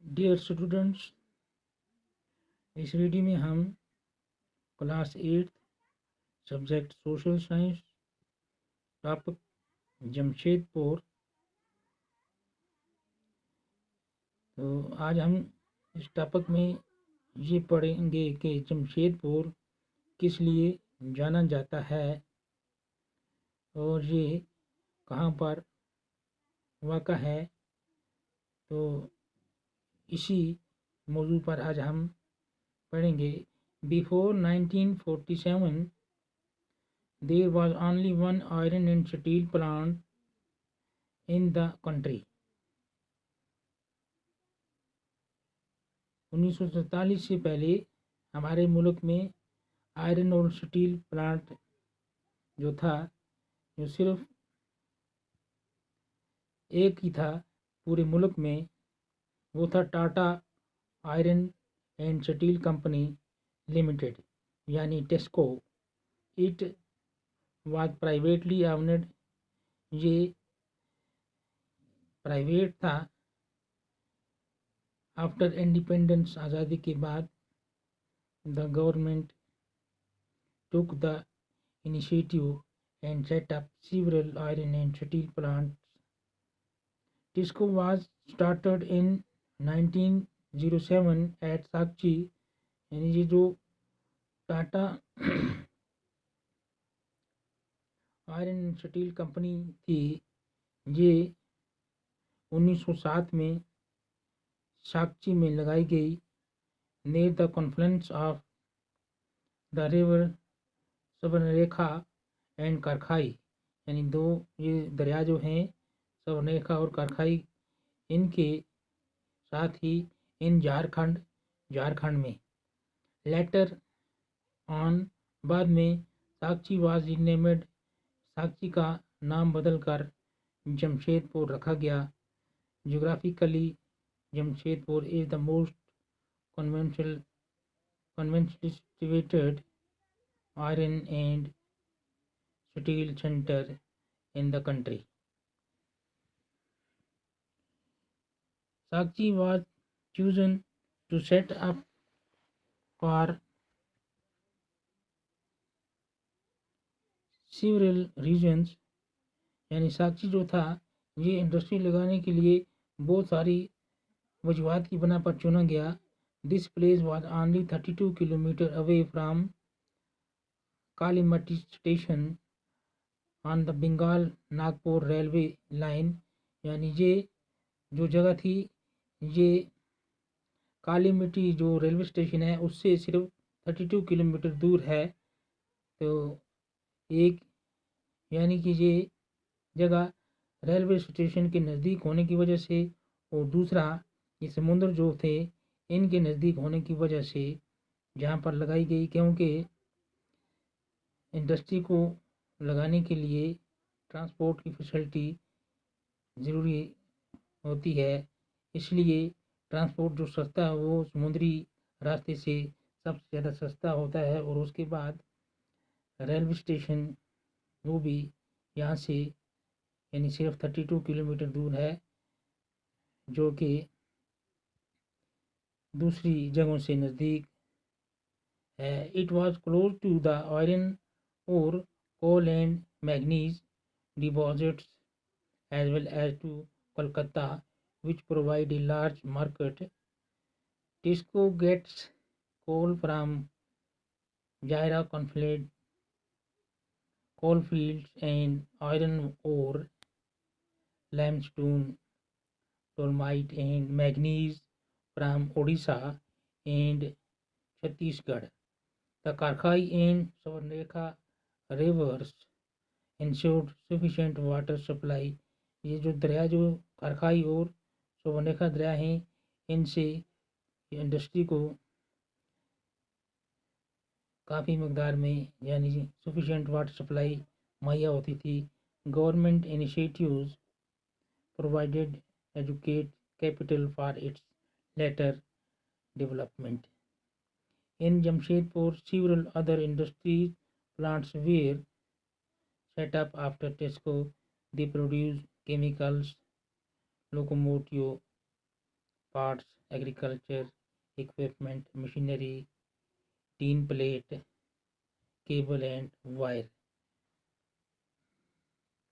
Dear students, इस video में हम class 8 subject social science topic Jamshedpur. तो आज हम इस टॉपिक में ये पढ़ेंगे कि जमशेदपुर किस लिए जाना जाता है और ये कहाँ पर वाक़ा है। तो इसी मौजू पर आज हम पढ़ेंगे। Before 1947 there was only one iron and steel plant in the country। 1947 से पहले हमारे मुल्क में आयरन और स्टील प्लांट जो था, जो सिर्फ एक ही था पूरे मुल्क में, वो था Tata iron and steel company limited, यानी TISCO. It was privately owned. ये प्राइवेट था। आफ्टर इंडिपेंडेंस, आज़ादी के बाद, the government took the initiative and set up several iron and steel plants। TISCO was started in 1907 at साक्षी। यानी ये जो Tata iron and steel company थी, ये 1907 में साक्षी में लगाई गई, near the confluence of the river Subarnarekha and Kharkai. यानी दो ये दरिया जो हैं, सुवर्णरेखा और करखाई, इनके साथ ही इन झारखंड में। लेटर ऑन, बाद में, साक्षी वाज रीनेम्ड। साक्षी का नाम बदलकर जमशेदपुर रखा गया। Geographically, Jamshedpur is the most conventionally situated iron and steel center in the country। Sakchi was chosen to set up for several reasons। यानी साक्षी जो था, ये इंडस्ट्री लगाने के लिए बहुत सारी वजूहत की बना पर चुना गया। This place was only 32 kilometre away from Kalimati station on the Bengal Nagpur railway line. यानी ये जो जगह थी, ये कालीमती जो रेलवे स्टेशन है उससे सिर्फ 32 किलोमीटर दूर है। तो एक, यानी कि ये जगह रेलवे स्टेशन के नज़दीक होने की वजह से, और दूसरा ये समुद्र जो थे इनके नज़दीक होने की वजह से जहाँ पर लगाई गई, क्योंकि इंडस्ट्री को लगाने के लिए ट्रांसपोर्ट की फैसिलिटी ज़रूरी होती है। इसलिए ट्रांसपोर्ट जो सस्ता है वो समुद्री रास्ते से सबसे ज़्यादा सस्ता होता है। और उसके बाद रेलवे स्टेशन वो भी यहाँ से यानी सिर्फ 32 किलोमीटर दूर है, जो कि दूसरी जगहों से नज़दीक है। It was close to the iron और coal and manganese deposits, as well as to Kolkata, which provide a large market। TISCO gets coal from Jaira conflict, coal fields and iron ore, limestone, dolomite and manganese from Odisha and Chhattisgarh। The Karkhai and Savarnekha rivers ensured sufficient water supply। ये जो दरिया, जो करखाई और सुवर्णरेखा दरिया हैं, इनसे industry को काफ़ी मकदार में यानी सफिशिएंट वाटर सप्लाई मुहैया होती थी। Government initiatives provided educated capital for its later development. In Jamshedpur several other industries plants were set up after TISCO। They produce chemicals, locomotive parts, agriculture, equipment, machinery, tin plate, cable and wire.